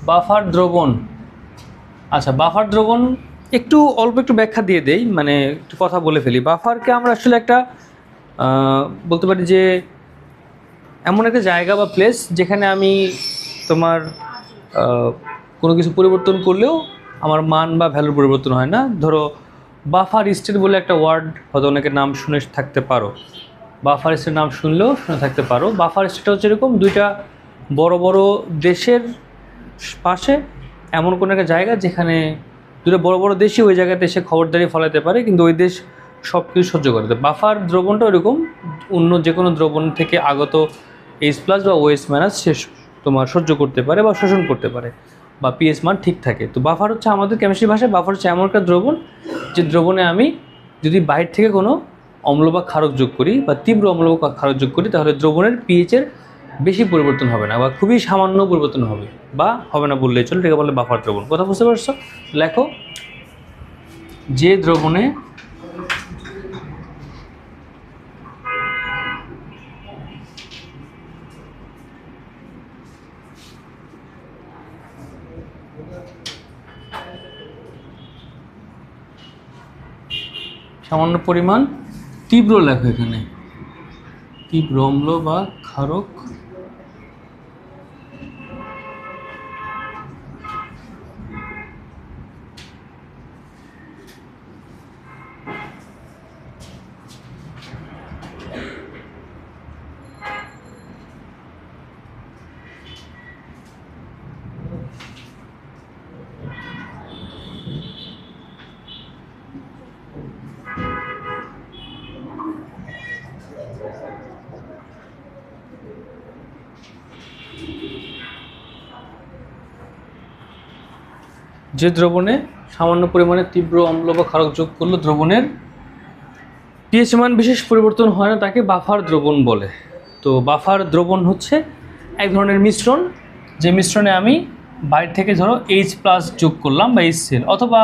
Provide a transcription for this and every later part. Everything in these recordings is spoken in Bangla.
বাফার দ্রবণ। আচ্ছা, বাফার দ্রবণ অল্প একটু ব্যাখ্যা দিয়ে দেই, মানে একটু কথা বলে ফেলি। বাফারকে আমরা আসলে একটা বলতে পারি যে এমন একটা জায়গা বা প্লেস যেখানে আমি তোমার কোনো কিছু পরিবর্তন করলেও আমার মান বা ভ্যালুর পরিবর্তন হয় না। ধরো বাফার স্টেট বলে একটা ওয়ার্ড হয়তো অনেকের নাম শুনে থাকতে পারো, বাফার স্টেট নাম শুনলেও শুনে থাকতে পারো। বাফার স্টেট হচ্ছে এরকম, দুইটা বড় বড় দেশের পাশে এমন কোনো একটা জায়গা যেখানে দুটো বড় বড় দেশই ওই জায়গাতে এসে খবরদারি ফলাতে পারে, কিন্তু ওই দেশ সব কিছু সহ্য করে। তো বাফার দ্রবণটা ওইরকম, অন্য যে কোনো দ্রবণ থেকে আগত এইচ প্লাস বা ওএস মাইনাস সে তোমার সহ্য করতে পারে বা শোষণ করতে পারে, বা পিএস মান ঠিক থাকে। তো বাফার হচ্ছে আমাদের কেমিস্ট্রি ভাষায় বাফার হচ্ছে এমন একটা দ্রবণ যে দ্রবণে আমি যদি বাইরে থেকে কোনো অম্ল বা ক্ষারক যোগ করি বা তীব্র অম্ল বা ক্ষারক যোগ করি, তাহলে দ্রবণের পিএইচের বেশি পরিবর্তন হবে না বা খুবই সামান্য পরিবর্তন হবে বা হবে না বললেই চলে, এটাকে বলে বাফার দ্রবণ। কথা বুঝতে পারছো? লেখো, যে দ্রবণে সামান্য পরিমাণ তীব্র, লেখো এখানে তীব্র অম্ল বা ক্ষারক যে দ্রবণে সামান্য পরিমাণে তীব্র অম্ল বা ক্ষারক যোগ করলে দ্রবণের পিএইচ মান বিশেষ পরিবর্তন হয় না, তাকে বাফার দ্রবণ বলে। তো বাফার দ্রবণ হচ্ছে এক ধরনের মিশ্রণ, যে মিশ্রণে আমি বাইরে থেকে ধরো এইচ প্লাস যোগ করলাম বা এইচ সেল, অথবা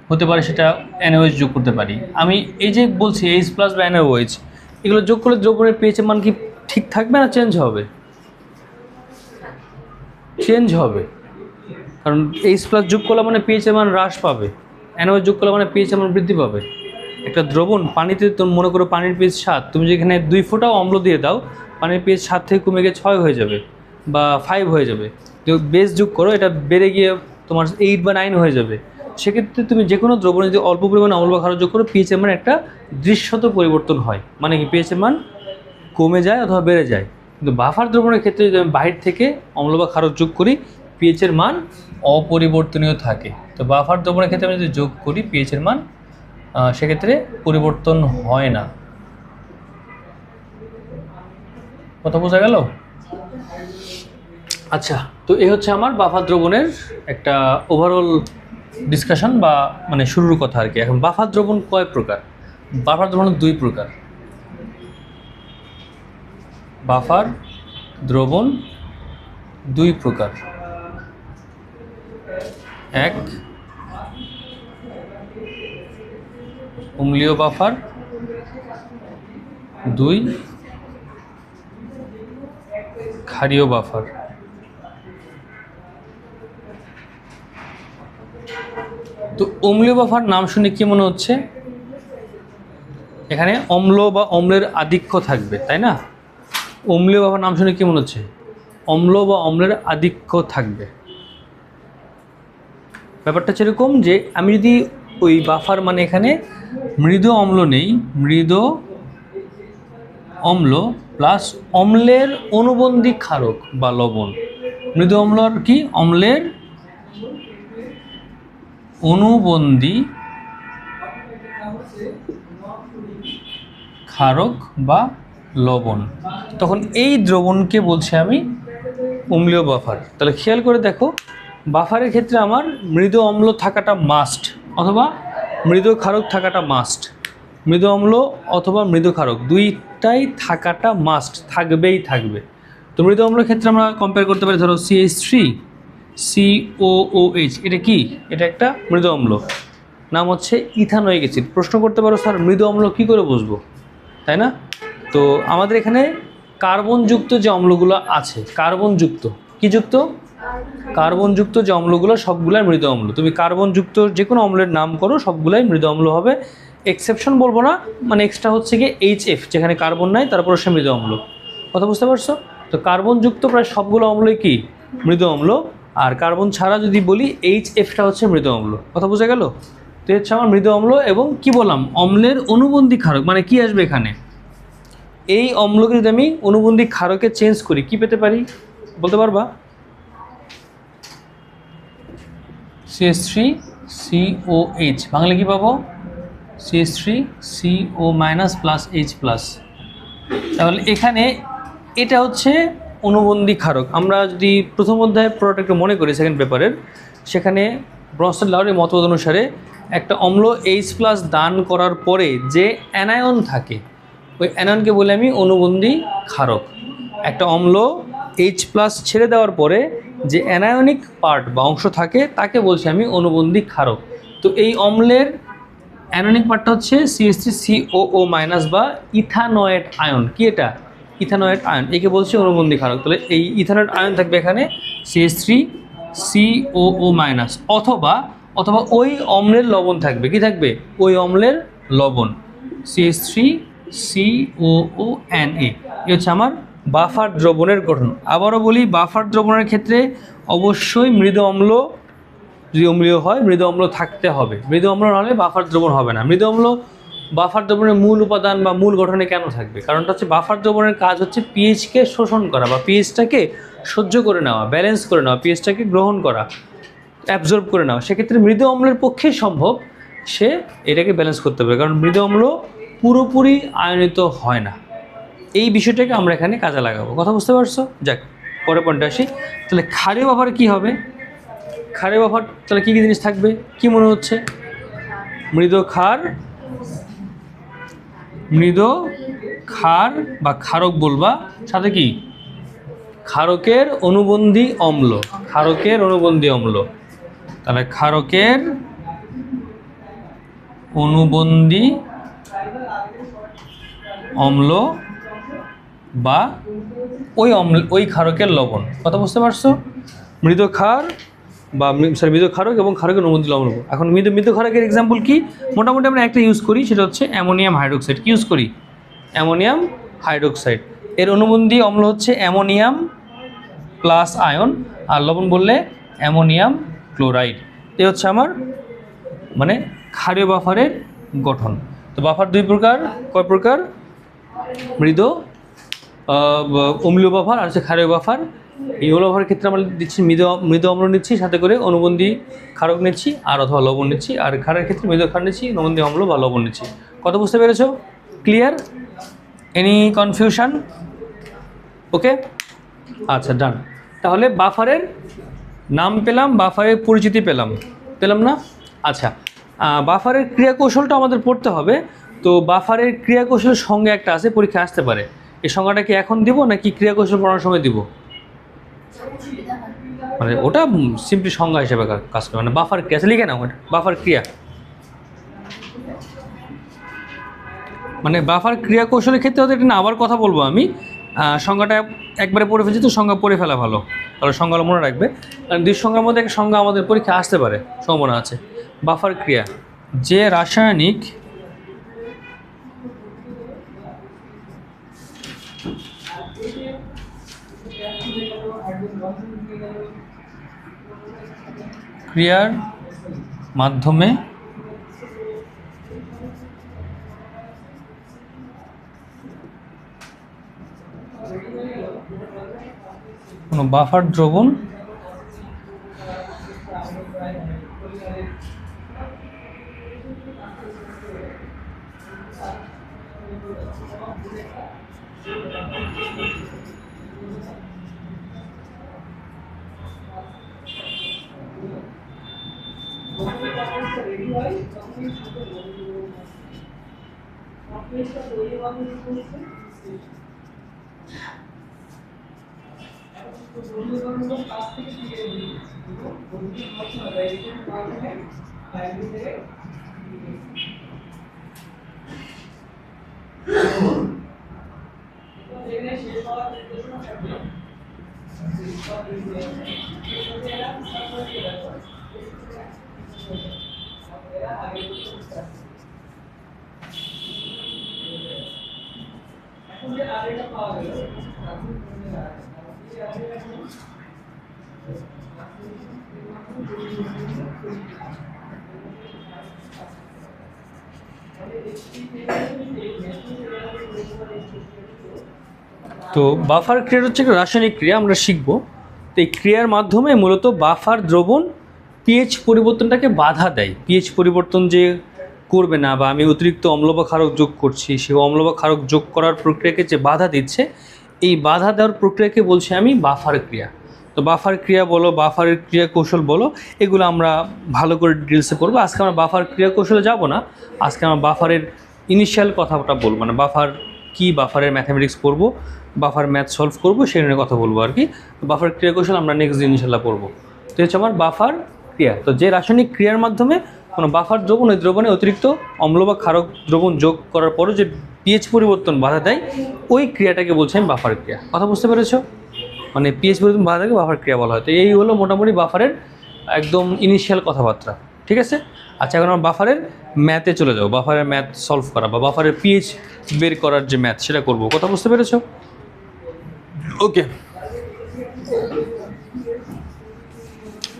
হতে পারে সেটা এনওএইচ যোগ করতে পারি। আমি এই যে বলছি এইচ প্লাস বা এনওএইচ, এগুলো যোগ করলে দ্রবণের পিএইচ মান কি ঠিক থাকবে না চেঞ্জ হবে? চেঞ্জ হবে, কারণ এইচ প্লাস যোগ করলে মানে পিএইচ মান হ্রাস পাবে, এনওএইচ যোগ করলে মানে পিএইচ মান বৃদ্ধি পাবে। একটা দ্রবণ পানিতে, তুমি মনে করো পানির পিএইচ 7, তুমি যেখানে 2 ফোঁটাও অম্ল দিয়ে দাও, পানির পিএইচ 7 থেকে কমে গিয়ে 6 হয়ে যাবে বা 5 হয়ে যাবে। বেস যোগ করো, এটা বেড়ে গিয়ে তোমার 8 বা 9 হয়ে যাবে। সেক্ষেত্রে তুমি যে কোনো দ্রবণে যদি অল্প পরিমাণে অম্ল বা ক্ষারক যোগ করো, পিএইচ মান একটা দৃশ্যত পরিবর্তন হয়, মানে কি পিএইচ মান কমে যায় অথবা বেড়ে যায়। কিন্তু বাফার দ্রবণের ক্ষেত্রে যদি আমি বাইরে থেকে অম্ল বা ক্ষারক যোগ করি, পিএইচের মান অপরিবর্তনীয় থাকে। তো বাফার দ্রবণের ক্ষেত্রে আমি যদি যোগ করি পিএইচের মান, সেক্ষেত্রে পরিবর্তন হয় না। কথা বোঝা গেল? আচ্ছা, তো এই হচ্ছে আমার বাফার দ্রবণের একটা ওভারঅল ডিসকাশন বা মানে শুরুর কথা আর কি। এখন বাফার দ্রবণ কয় প্রকার? বাফার দ্রবণ 2 প্রকার। বাফার দ্রবণ 2 প্রকার। এক, অম্লীয় বাফার। 2, ক্ষারীয় বাফার। তো অম্লীয় বাফার নাম শুনে কি মনে হচ্ছে? এখানে অম্ল বা অম্লের আধিক্য থাকবে, তাই না? অম্লীয় বাফার নাম শুনে কি মনে হচ্ছে? অম্ল বা অম্লের আধিক্য থাকবে। ব্যাপারটা সেরকম যে আমি যদি ওই বাফার মানে এখানে মৃদু অম্ল নেই, মৃদু অম্ল প্লাস অম্লের অনুবন্ধী ক্ষারক বা লবণ। মৃদু অম্ল আর কি? অম্লের অনুবন্ধী ক্ষারক বা লবণ, তখন এই দ্রবণকে বলছি আমি অম্লীয় বাফার। তাহলে খেয়াল করে দেখো, বাফারের ক্ষেত্রে আমার মৃদু অম্ল থাকাটা মাস্ট, অথবা মৃদু ক্ষারক থাকাটা মাস্ট। মৃদু অম্ল অথবা মৃদু ক্ষারক দুইটাই থাকাটা মাস্ট, থাকবেই থাকবে। তো মৃদু অম্লের ক্ষেত্রে আমরা কম্পেয়ার করতে পারি, ধরো CH3 COOH, এটা কি? এটা একটা মৃদু অম্ল, নাম হচ্ছে ইথানোয়িক অ্যাসিড। প্রশ্ন করতে পারো স্যার মৃদু অম্ল কী করে বুঝবো, তাই না? তো আমাদের এখানে কার্বনযুক্ত যে অম্লগুলো আছে, কার্বনযুক্ত, কি যুক্ত? কার্বনযুক্ত যে অম্লগুলো সবগুলাই মৃদু অম্ল। তুমি কার্বনযুক্ত যে কোনো অম্লের নাম করো, সবগুলাই মৃদু অম্ল হবে। এক্সেপশন বলবো না, মানে এক্সট্রা হচ্ছে কি HF, যেখানে কার্বন নাই তারপর সে মৃদু অম্ল। কথা বুঝতে পারছো? তো কার্বনযুক্ত প্রায় সবগুলো অম্লই কি মৃদু অম্ল, আর কার্বন ছাড়া যদি বলি HFটা হচ্ছে মৃদু অম্ল। কথা বোঝা গেল? তো হচ্ছে আমার মৃদু অম্ল। এবং কি বললাম, অম্লের অনুবন্ধী ক্ষারক, মানে কি আসবে এখানে, এই অম্লকে যদি আমি অনুবন্ধী ক্ষারকে চেঞ্জ করি কি পেতে পারি বলতে পারবা? CH3COH, বাংলা কি পাবো? CH3CO- + H+। তাহলে এখানে এটা হচ্ছে অনুবন্ধী ক্ষারক। আমরা যদি প্রথম অধ্যায় পুরোটা একটু মনে করি, সেকেন্ড পেপারের, সেখানে ব্রনস্টেড লাউরির মতবাদ অনুসারে একটা অম্ল H+ দান করার পরে যে অ্যানায়ন থাকে, ওই অ্যানায়নকে বলে আমি অনুবন্ধী ক্ষারক। একটা অম্ল H+ ছেড়ে দেওয়ার পরে যে অ্যানায়নিক পার্ট বা অংশ থাকে তাকে বলছি আমি অনুবন্ধী ক্ষারক। তো এই অম্লের অ্যানোনিক পার্টটা হচ্ছে CH3COO- বা ইথানয়েড আয়ন। কি এটা? ইথানয়েড আয়ন, একে বলছে অনুবন্ধী ক্ষারক। তাহলে এই ইথানয়েড আয়ন থাকবে এখানে CH3COO-, অথবা ওই অম্লের লবণ থাকবে। কি থাকবে? ওই অম্লের লবণ, CH3COONA। এই হচ্ছে আমার বাফার দ্রবণের গঠন। আবারও বলি, বাফার দ্রবণের ক্ষেত্রে অবশ্যই মৃদু অম্ল, যদি অম্লীয় হয় মৃদু অম্ল থাকতে হবে। মৃদু অম্ল না হলে বাফার দ্রবণ হবে না। মৃদু অম্ল বাফার দ্রবণের মূল উপাদান বা মূল গঠনে কেন থাকবে? কারণটা হচ্ছে বাফার দ্রবণের কাজ হচ্ছে পিএইচকে শোষণ করা বা পিএইচটাকে সহ্য করে নেওয়া, ব্যালেন্স করে নেওয়া, পিএইচটাকে গ্রহণ করা, অ্যাবজর্ব করে নেওয়া। সেক্ষেত্রে মৃদু অম্লের পক্ষেই সম্ভব সে এটাকে ব্যালেন্স করতে পারে, কারণ মৃদু অম্ল পুরোপুরি আয়নিত হয় না। এই বিষয়টাকে আমরা এখানে কাজে লাগাবো। কথা বুঝতে পারছো? যাক, পরের পয়েন্টে আসি। তাহলে ক্ষারীয় বাফারে কী হবে? ক্ষারীয় বাফার তাহলে কী কী জিনিস থাকবে কি মনে হচ্ছে? মৃদু ক্ষার বা ক্ষারক বলবা, সাথে কি ক্ষারকের অনুবন্ধী অম্ল। ক্ষারকের অনুবন্ধী অম্ল, তাহলে ক্ষারকের অনুবন্ধী অম্ল বা ওই ক্ষারকের লবণ। কথা বুঝতে পারছো? মৃদু ক্ষার বা মৃদু ক্ষারক এবং ক্ষারকের অনুবন্ধী লবণ। এখন মৃদু ক্ষারকের এক্সাম্পল কি? মোটামুটি আমরা একটা ইউজ করি, সেটা হচ্ছে অ্যামোনিয়াম হাইড্রোক্সাইড। কি ইউজ করি? Ammonium hydroxide. এর অনুবন্ধী অম্ল হচ্ছে অ্যামোনিয়াম প্লাস আয়ন, আর লবণ বললে অ্যামোনিয়াম ক্লোরাইড। এই হচ্ছে আমার মানে ক্ষারীয় বাফারের গঠন। তো বাফার দুই প্রকার। কয় প্রকার? মৃদু অম্লীয় বাফার আর হচ্ছে ক্ষারীয় বাফার। এই অম্ল বাফারের ক্ষেত্রে আমরা দিচ্ছি মৃদু অম্ল নিচ্ছি, সাথে করে অনুবন্ধী ক্ষারক নিচ্ছি আর অথবা লবণ নিচ্ছি। আর ক্ষারের ক্ষেত্রে মৃদু ক্ষার নিচ্ছি, অনুবন্ধী অম্ল বা লবণ নিচ্ছি। কথা বুঝতে পেরেছো? ক্লিয়ার? Any confusion? ওকে, আচ্ছা, ডান। তাহলে বাফারের নাম পেলাম, বাফারের পরিচিতি পেলাম না? আচ্ছা, বাফারের ক্রিয়াকৌশলটা আমাদের পড়তে হবে। তো বাফারের ক্রিয়াকৌশলের সঙ্গে একটা আছে, পরীক্ষা আসতে পারে। এই সংজ্ঞাটা কি এখন দিব নাকি ক্রিয়াকৌশল পড়ানোর সময় দিব? মানে ওটা সিম্পলি সংজ্ঞা হিসেবে কাজ করে, মানে বাফার ক্রিয়া লিখে নাও। ওটা বাফার ক্রিয়া, মানে বাফার ক্রিয়া কৌশলের ক্ষেত্রে হয়তো এটা না আবার কথা বলবো আমি। সংজ্ঞাটা একবারে পড়ে ফেলছি, তো সংজ্ঞা পড়ে ফেলা ভালো। তাহলে সংজ্ঞাগুলো মনে রাখবে, কারণ দুই সংজ্ঞার মধ্যে একটা সংজ্ঞা আমাদের পরীক্ষা আসতে পারে, সম্ভাবনা আছে। বাফার ক্রিয়া, যে রাসায়নিক ক্রিয়ার মাধ্যমে কোনো বাফার দ্রবণ তো বাফার ক্রিয়া হচ্ছে একটা রাসায়নিক ক্রিয়া, আমরা শিখব। তো এই ক্রিয়ার মাধ্যমে মূলত বাফার দ্রবণ পিএইচ পরিবর্তনটাকে বাধা দেয়। পিএইচ পরিবর্তন যে করবে না, বা আমি অতিরিক্ত অম্ল বা ক্ষারক যোগ করছি, সেই অম্ল বা ক্ষারক যোগ করার প্রক্রিয়াকে যে বাধা দিচ্ছে, এই বাধা দেওয়ার প্রক্রিয়াকে বলছি আমি বাফার ক্রিয়া। তো বাফার ক্রিয়া বলো, বাফারের ক্রিয়া কৌশল বলো, এগুলো আমরা ভালো করে ডিটেলসে পড়বো। আজকে আমরা বাফার ক্রিয়া কৌশলে যাব না, আজকে আমরা বাফারের ইনিশিয়াল কথাটা বলবো, মানে বাফার কি, বাফারের ম্যাথামেটিক্স পড়বো, বাফার ম্যাথ সলভ করবো, সেই নিয়ে কথা বলবো আর কি। বাফার ক্রিয়া কৌশল আমরা নেক্সট দিন ইনশাল্লাহ পড়বো। তো হচ্ছে আমার বাফার ক্রিয়া। তো যে রাসায়নিক ক্রিয়ার মাধ্যমে কোনো বাফার দ্রবণ, ওই দ্রবণে অতিরিক্ত অম্ল বা ক্ষারক দ্রবণ যোগ করার পরও যে পিএইচ পরিবর্তন বাধা দেয়, ওই ক্রিয়াটাকে বলছি আমি বাফার ক্রিয়া। কথা বুঝতে পেরেছো? মানে পিএইচ পরিবর্তন বাধা দেয় বাফার ক্রিয়া বলা হয়। তো এই হলো মোটামুটি বাফারের একদম ইনিশিয়াল কথাবার্তা, ঠিক আছে? আচ্ছা, এখন আমরা বাফারের ম্যাথে চলে যাবো। বাফারের ম্যাথ সলভ করা বা বাফারের পিএইচ বের করার যে ম্যাথ, সেটা করবো। কথা বুঝতে পেরেছো? ওকে,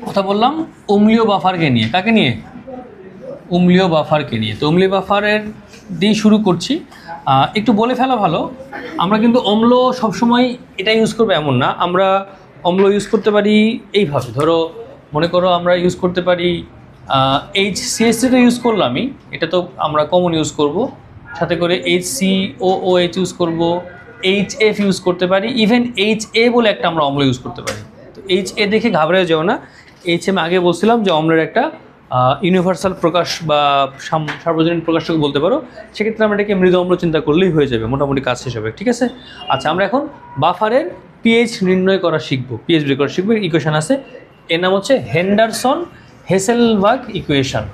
কথা বললাম অম্লীয় বাফারকে নিয়ে। কাকে নিয়ে? অম্লীয় বাফারকে নিয়ে। তো অম্লীয় বাফারের দিয়ে শুরু করছি। একটু বলে ফেলা ভালো, আমরা কিন্তু অম্ল সবসময় এটা ইউজ করবো এমন না। আমরা অম্ল ইউজ করতে পারি এইভাবে। ধরো মনে করো আমরা ইউজ করতে পারি HCl ইউজ করলামই, এটা তো আমরা কমন ইউজ করব। সাথে করে HCOOH ইউজ করব, HF ইউজ করতে পারি, ইভেন HA বলে একটা আমরা অম্ল ইউজ করতে পারি। তো HA দেখে ঘাবড়ে যাও না। আমি আগে বলছিলাম যে অম্লের একটা ইউনিভার্সাল প্রকাশ বা সার্বজনীন প্রকাশকে বলতে পারো। সেক্ষেত্রে আমরা এটাকে মৃদু অম্ল চিন্তা করলেই হয়ে যাবে, মোটামুটি কাজ শেষ হবে, ঠিক আছে? আচ্ছা, আমরা এখন বাফারের পিএইচ নির্ণয় করা শিখবো, পিএইচ বের করা শিখবো। ইকুয়েশন আছে, এর নাম হচ্ছে Henderson Hasselbalch equation.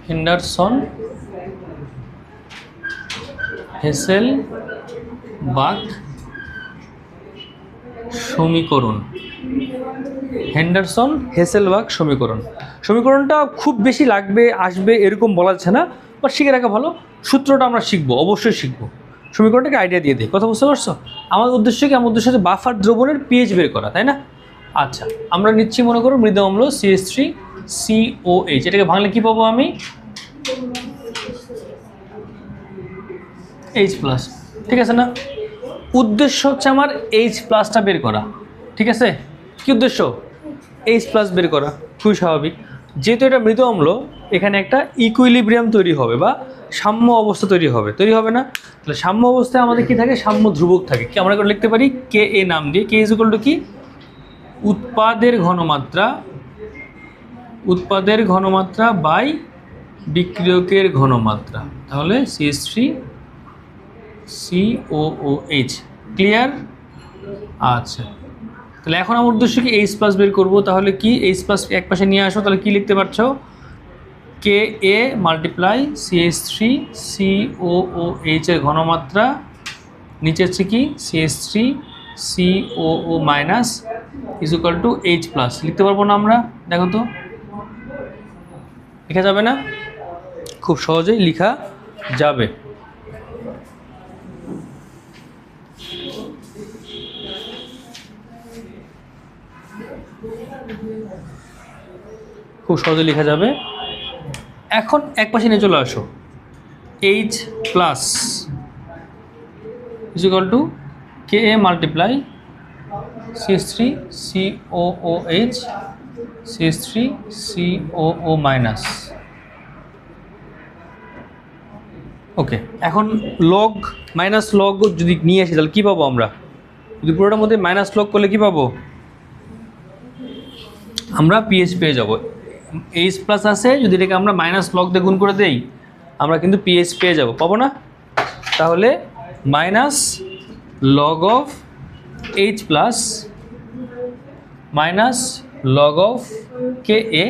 Henderson Hasselbalch সমীকরণ। হেন্ডারসন হেসেলবার্গ সমীকরণ। সমীকরণটা খুব বেশি লাগবে আসবে এরকম বলা যাচ্ছে না, বাট শিখে রাখা ভালো। সূত্রটা আমরা শিখবো, অবশ্যই শিখবো। সমীকরণটাকে আইডিয়া দিয়ে দিই। কথা বুঝতে পারছো? আমার উদ্দেশ্য কি? আমার উদ্দেশ্য হচ্ছে বাফার দ্রবণের পিএইচ বের করা, তাই না? আচ্ছা, আমরা নিচ্ছি মনে করো মৃদু অম্ল CH3COH। এটাকে ভাঙলে কি পাবো আমি? H+, ঠিক আছে না? উদ্দেশ্য হচ্ছে আমার H+টা বের করা, ঠিক আছে? কি উদ্দেশ্য? H+ বের করা, খুবই স্বাভাবিক। যেহেতু এটা মৃদু অম্ল, এখানে একটা ইকুইলিব্রিয়াম তৈরি হবে বা সাম্য অবস্থা তৈরি হবে, তৈরি হবে না? তাহলে সাম্য অবস্থায় আমাদের কি থাকে? সাম্য ধ্রুবক থাকে। কি আমরা লিখতে পারি KA নাম দিয়ে। K ইজ ইকুয়াল টু কি? উৎপাদের ঘনমাত্রা, উৎপাদের ঘনমাত্রা বাই বিক্রিয়কের ঘনমাত্রা। তাহলে CH3COOH। ক্লিয়ার? আচ্ছা, তাহলে এখন আমার উদ্দেশ্য কি? H+ বের করবো। তাহলে কি H+ এক পাশে নিয়ে আসো, তাহলে কি লিখতে পারছো? KA মাল্টিপ্লাই CH3COOH এর ঘনমাত্রা, নিচে হচ্ছে কি CH3COO minus is equal two H+। লিখতে পারবো না আমরা? দেখো তো, লেখা যাবে না? খুব সহজেই লেখা যাবে। খুব সহজে লেখা যাবে। এখন এক পাশে নিয়ে চলে আসো। H+ is equal to KA multiply CH3COOH CH3COO minus. Okay, এখন লগ মাইনাস লগ যদি নিয়ে আসি তাহলে কী পাবো আমরা? যদি পুরোটার মধ্যে মাইনাস লগ করলে কী পাবো? আমরা পিএইচ পেয়ে যাবো। H+ আছে, যদি এটাকে আমরা মাইনাস লগ দিয়ে গুণ করে দেই, আমরা কিন্তু পিএইচ পেয়ে যাবো, পাবো না? তাহলে minus log of H+ minus log of KA,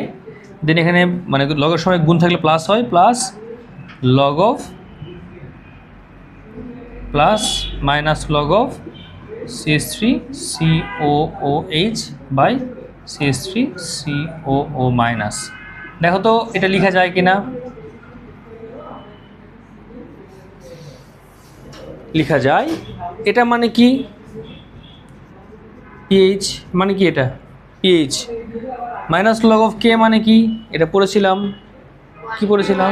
then এখানে মানে লগের সময় গুণ থাকলে প্লাস হয়, plus log of plus minus log of CH3COOH by CH3COO minus. দেখো তো এটা লেখা যায় কিনা, লেখা যায়। এটা মানে কি পিএইচ, মানে কি এটা পিএইচ। মাইনাস লগ অফ কে মানে কি, এটা পড়েছিলাম, কি পড়েছিলাম,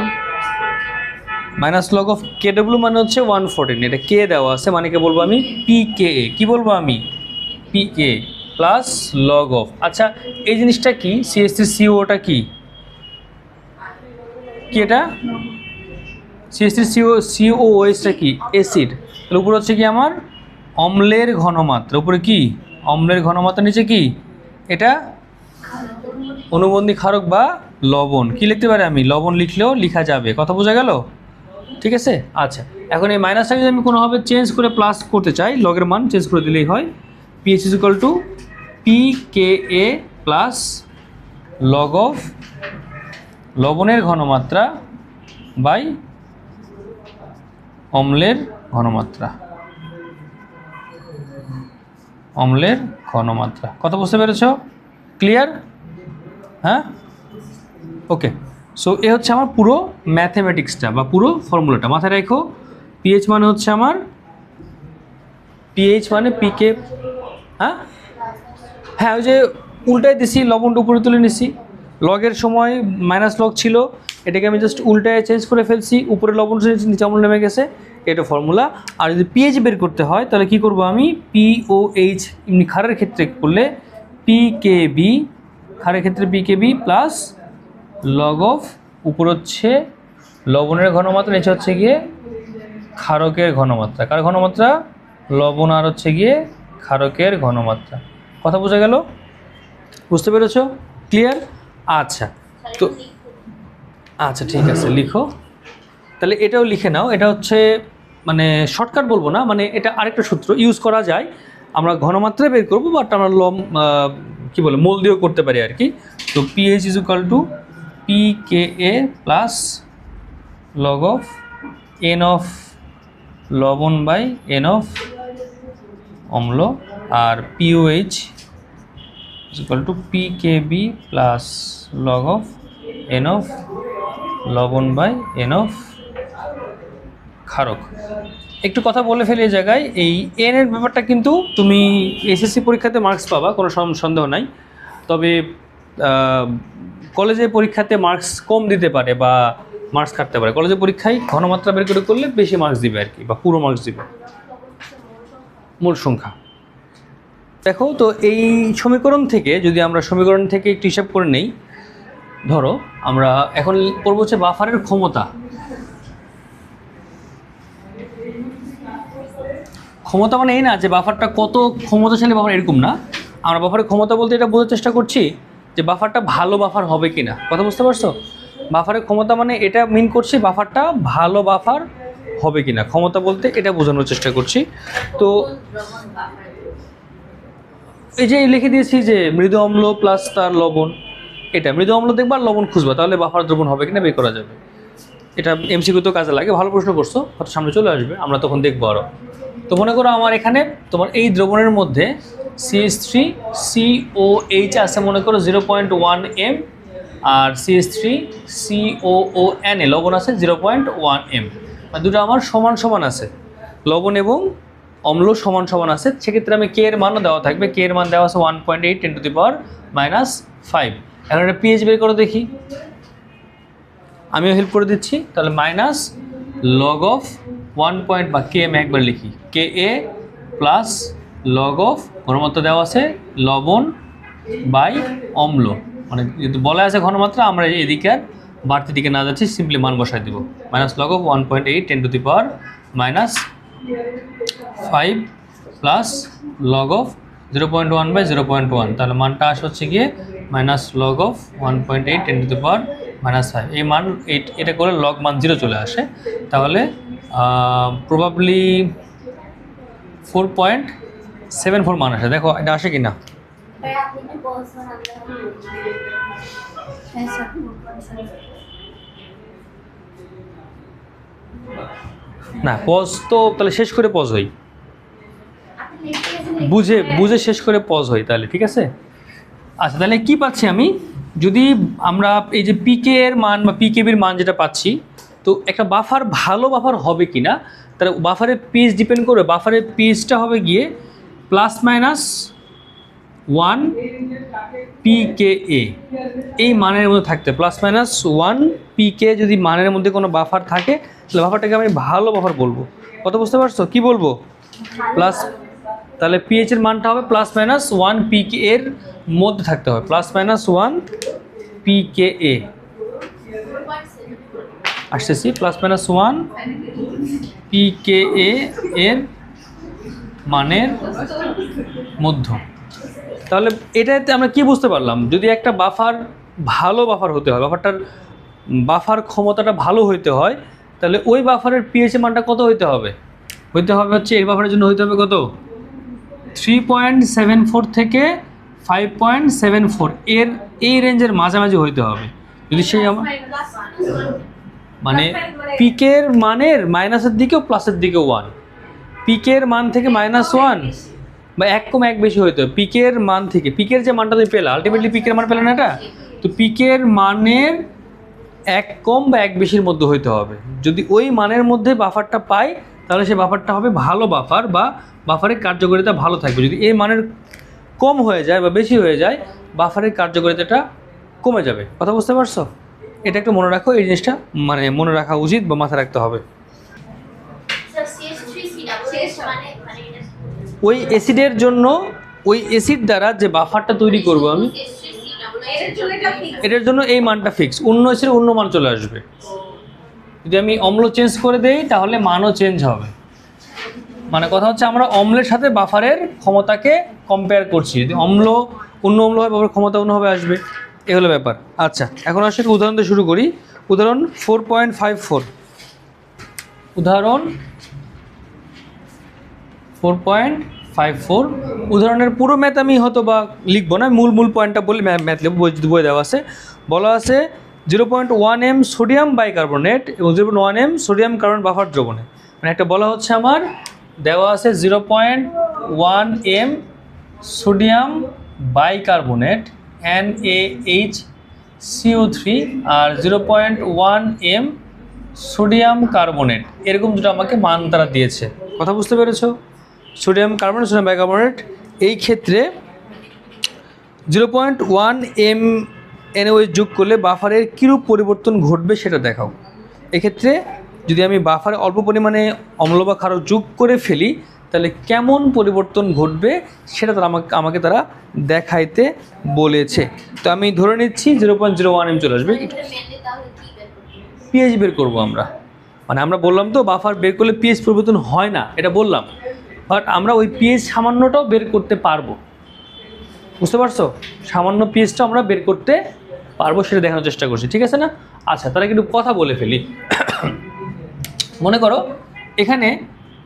মাইনাস লগ অফ KW মানে হচ্ছে 114, এটা কে দেওয়া আছে মানে কে বলবো আমি PKA, কি বলবো আমি PK প্লাস লগ অফ। আচ্ছা এই জিনিসটা কি CH3COটা কি কি এটা CH3COOHটা কি অ্যাসিড, এর উপর হচ্ছে কি আমার অম্লের ঘনমাত্রা, উপরে কি অম্লের ঘনমাত্রা, নিচে কি এটা অনুবন্ধী ক্ষারক বা লবণ। কি লিখতে পারি আমি, লবণ লিখলেও লেখা যাবে, কথা বোঝা গেল, ঠিক আছে। আচ্ছা এখন এই মাইনাসটাকে যদি আমি কোনোভাবে চেঞ্জ করে প্লাস করতে চাই, লগের মান চেঞ্জ করে দিলেই হয়। PH is equal two PKA plus log of লবণের ঘনমাত্রা বাই অম্লের ঘনমাত্রা, অম্লের ঘনমাত্রা। কথা বুঝতে পেরেছ, ক্লিয়ার? হ্যাঁ ওকে। সো এ হচ্ছে আমার পুরো ম্যাথমেটিক্সটা বা পুরো ফর্মুলাটা মাথায় রাখো। পিএইচ মানে হচ্ছে আমার পিএইচ মানে পিকে, হ্যাঁ হ্যাঁ ওই যে উল্টায় দিছি, লবণটা উপরে তুলে নিছি, লগের সময় মাইনাস লগ ছিল, এটাকে আমি জাস্ট উল্টায় চেঞ্জ করে ফেলছি, উপরে লবণ নিচে অম্ল নেমে গেছে, এটা ফর্মুলা। আর যদি পিএইচ বের করতে হয় তাহলে কি করব আমি, POH এমনি ক্ষারের ক্ষেত্রে করলে PKB, ক্ষারের ক্ষেত্রে PKB প্লাস লগ অফ, উপর হচ্ছে লবণের ঘনমাত্রা, নিচে হচ্ছে গিয়ে ক্ষারকের ঘনমাত্রা। কার ঘনমাত্রা, লবণ আর হচ্ছে গিয়ে ক্ষারকের ঘনমাত্রা। কথা বোঝা গেল, বুঝতে পেরেছো, ক্লিয়ার? আচ্ছা তো আচ্ছা ঠিক আছে লিখো তাহলে, এটাও লিখে নাও। এটা হচ্ছে মানে শর্টকাট বলবো না, মানে এটা আরেকটা সূত্র ইউজ করা যায়, আমরা ঘনমাত্রা বের করবো, বাট আমরা কী বলে মোল দিয়েও করতে পারি আর কি। তো pH is equal two PKA plus log of N of লবণ বাই N অফ অম্ল, আর POH is equal two PKB plus log of N of লবণ বাই N অফ ক্ষারক। একটু কথা বলে ফেলি এই জায়গায়, এই এন এর ব্যাপারটা কিন্তু তুমি এসএসসি পরীক্ষাতে মার্কস পাবা, কোনো সন্দেহ নাই। তবে কলেজে পরীক্ষাতে মার্কস কম দিতে পারে বা মার্কস কাটতে পারে। কলেজের পরীক্ষায় ঘনমাত্রা বের করে করলে বেশি মার্কস দিবে আর কি, বা পুরো মার্কস দিবে, মূল সংখ্যা। দেখো তো এই সমীকরণ থেকে যদি আমরা সমীকরণ থেকে একটু হিসাব করে নেই, ধরো আমরা এখন পড়ব হচ্ছে বাফারের ক্ষমতা। ক্ষমতা মানে এই না যে বাফারটা কত ক্ষমতাশালী বাফার, এরকম না। আমরা বাফারের ক্ষমতা বলতে এটা বোঝার চেষ্টা করছি যে বাফারটা ভালো বাফার হবে কিনা, কথা বুঝতে পারছো? বাফারের ক্ষমতা মানে এটা মিন করছি বাফারটা ভালো বাফার হবে কিনা, ক্ষমতা বলতে এটা বোঝানোর চেষ্টা করছি। তো এই যে লিখে দিয়েছি যে মৃদু অম্ল প্লাস তার লবণ, এটা মৃদু অম্ল দেখবা আর লবণ খুঁজবা, তাহলে বাফার দ্রবণ হবে কিনা বের করা যাবে। এটা এমসিকিউতেও কাজে লাগে, ভালো প্রশ্ন করছো, হয়তো সামনে চলে আসবে, আমরা তখন দেখবো আরও। তো মনে করো আমার এখানে তোমার এই দ্রবণের মধ্যে CH3COH আছে মনে করো 0.1 m, আর CH3COON লবণ আছে 0.1 m, আর দুটো আমার সমান সমান আছে, লবণ এবং অম্ল সমান সমান আছে। সেক্ষেত্রে আমি কে এর মানও দেওয়া থাকবে, কে এর মান দেওয়া আছে 1.8 × 10⁻⁵। এখন এটা পিএইচ বের করে দেখি, আমিও হেল্প করে দিচ্ছি। তাহলে মাইনাস লগ অফ 1 বা কে আমি একবার লিখি, KA প্লাস লগ অফ ঘনমাত্রা দেওয়া আছে লবণ বাই অম্ল, মানে যেহেতু বলা আছে ঘনমাত্রা, আমরা এদিকে আর বাড়তি দিকে না যাচ্ছি, সিম্পলি মান বসাই দিব। Minus log of 1.8 × 10⁻⁵ plus log of 0.1/0.1, তাহলে মানটা আসে হচ্ছে গিয়ে মাইনাস লগ অফ 1.8 × 10⁻⁵। এই মান এটা করে লগ মান 0 চলে আসে, তাহলে প্রবাবলি 4.74 মান আসে। দেখো এটা আসে কি না। না পজ তো তাহলে শেষ করে পজ হই, বুঝে বুঝে শেষ করে পজ হই তাহলে, ঠিক আছে। আচ্ছা তাহলে কি পাচ্ছি আমি, যদি আমরা এই যে পিকে এর মান বা পিকেবির মান যেটা পাচ্ছি, তো একটা বাফার ভালো বাফার হবে কি না, তাহলে বাফারের পিএইচ ডিপেন্ড করবে। বাফারের পিএইচটা হবে গিয়ে +-1 PKa এই মানের মধ্যে থাকতে, +-1 PK যদি মানের মধ্যে কোনো বাফার থাকে তাহলে বাফারটাকে আমি ভালো বাফার বলবো। কত বুঝতে পারছো কি বলবো? প্লাস, তাহলে পিএইচ এর মানটা হবে +-1 PK এর মধ্যে থাকতে হবে, +-1 PKa আসতেছি, +-1 PKa এর মানের মধ্য। তাহলে এটাতে আমরা কি বুঝতে পারলাম, যদি একটা বাফার ভালো বাফার হতে হয়, বাফার ক্ষমতাটা ভালো হইতে হয়, তাহলে ওই বাফারের পিএইচ এর মানটা কত হইতে হবে? হচ্ছে এই বাফারের জন্য হইতে হবে কত, 3.74 থেকে 5.74 এর এই রেঞ্জের মাঝামাঝি হইতে হবে। যদি সেই আমার মানে পিকের মানের মাইনাসের দিকেও প্লাসের দিকেও 1, পিকের মান থেকে -1 বা 1 বেশি হইতে হবে পিকের মান থেকে। পিকের যে মানটা তুমি পেলে, আলটিমেটলি পিকের মান পেলে না এটা, তো পিকের মানের 1 বা 1 বেশির মধ্যে হইতে হবে। যদি ওই মানের মধ্যে বাফারটা পাই তাহলে সেই বাফারটা হবে ভালো বাফার বা বাফারের কার্যকারিতা ভালো থাকবে। যদি এই মানের কম হয়ে যায় বা বেশি হয়ে যায়, বাফারের কার্যকারিতাটা কমে যাবে। কথা বুঝতে পারছো? এটা একটু মনে রাখো, এই জিনিসটা মানে মনে রাখা উচিত বা মাথায় রাখতে হবে। ওই অ্যাসিডের জন্য, ওই অ্যাসিড দ্বারা যে বাফারটা তৈরি করব আমি, এটার জন্য এই মানটা ফিক্স, অন্য অ্যাসিডের অন্য মান চলে আসবে। যদি আমি অম্ল চেঞ্জ করে দেই তাহলে মানও চেঞ্জ হবে। মানে কথা হচ্ছে আমরা অম্লের সাথে বাফারের ক্ষমতাকে কম্পেয়ার করছি, যদি অম্ল অন্য অম্ল হয় বাফারের ক্ষমতা অন্যভাবে আসবে, এ হলো ব্যাপার। আচ্ছা এখন আসলে উদাহরণ দিয়ে শুরু করি। উদাহরণ 4.54, উদাহরণ 4.54। উদাহরণের পুরো ম্যাথ আমি হয়তো বা লিখবো না, মূল পয়েন্টটা বলে ম্যাথ লিখবো, বই দেওয়া আছে। বলা আছে 0.1 m সোডিয়াম বাইকার্বনেট এবং 0.1 m সোডিয়াম কার্বন বাফার দ্রবণে, মানে একটা বলা হচ্ছে আমার দেওয়া আছে 0.1 m সোডিয়াম বাইকার্বনেট NaHCO3 আর 0.1 m সোডিয়াম কার্বনেট, এরকম দুটো আমাকে মান তারা দিয়েছে। কথা বুঝতে পেরেছো? সোডিয়াম কার্বনেট, সোডিয়াম বাইকার্বনেট, এই ক্ষেত্রে 0.1 m NaOH যোগ করলে বাফারের কীরূপ পরিবর্তন ঘটবে সেটা দেখাও। এক্ষেত্রে যদি আমি বাফারে অল্প পরিমাণে অম্ল বা ক্ষারক যোগ করে ফেলি তাহলে কেমন পরিবর্তন ঘটবে সেটা তারা আমাকে তারা দেখাইতে বলেছে। তো আমি ধরে নিচ্ছি 0.01 m চলে আসবে। পিএইচ বের করবো আমরা, মানে আমরা বললাম তো বাফার বের করলে পিএইচ পরিবর্তন হয় না, এটা বললাম, বাট আমরা ওই পিএইচ সামান্যটাও বের করতে পারবো। বুঝতে পারছো? সামান্য পিএইচটা আমরা বের করতে পারবো, সেটা দেখানোর চেষ্টা করছি, ঠিক আছে না? আচ্ছা তারা কিন্তু কথা বলে ফেলি। মনে করো এখানে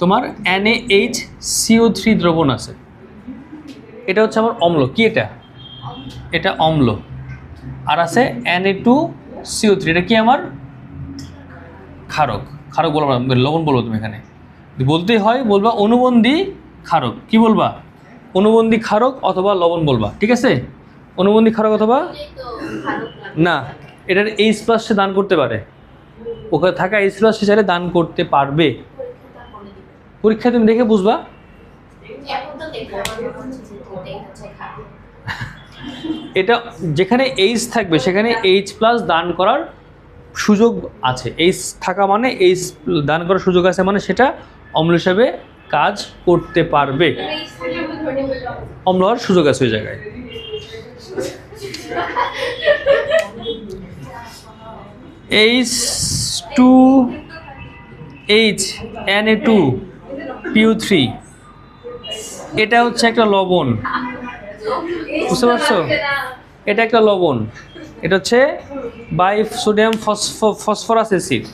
তোমার NaHCO3 দ্রবণ আছে, এটা হচ্ছে আমার অম্ল। কি এটা? এটা অম্ল। আর আছে Na2CO3, এটা কি আমার ক্ষারক। ক্ষারক বলবো না, লবণ বলবো। তুমি এখানে বলতেই হয় বলবা অনুবন্ধী ক্ষারক। কি বলবা? অনুবন্ধী ক্ষারক অথবা লবণ বলবা, ঠিক আছে? অনুবন্ধী ক্ষারক অথবা না, এটার H+ সে দান করতে পারে, ওখানে থাকা H+ সে চাইলে দান করতে পারবে। পরীক্ষায় তুমি দেখে বুঝবা। এটা যেখানে H থাকবে সেখানে H+ দান করার সুযোগ আছে। H থাকা মানে H দান করার সুযোগ আছে, মানে সেটা অম্ল হিসাবে কাজ করতে পারবে, অম্ল হওয়ার সুযোগ আছে ওই জায়গায়। H2H Na2PO3 এটা হচ্ছে একটা লবণ। বুঝতে পারছো? এটা একটা লবণ, এটা হচ্ছে বাই সোডিয়াম ফসফরাস অ্যাসিড।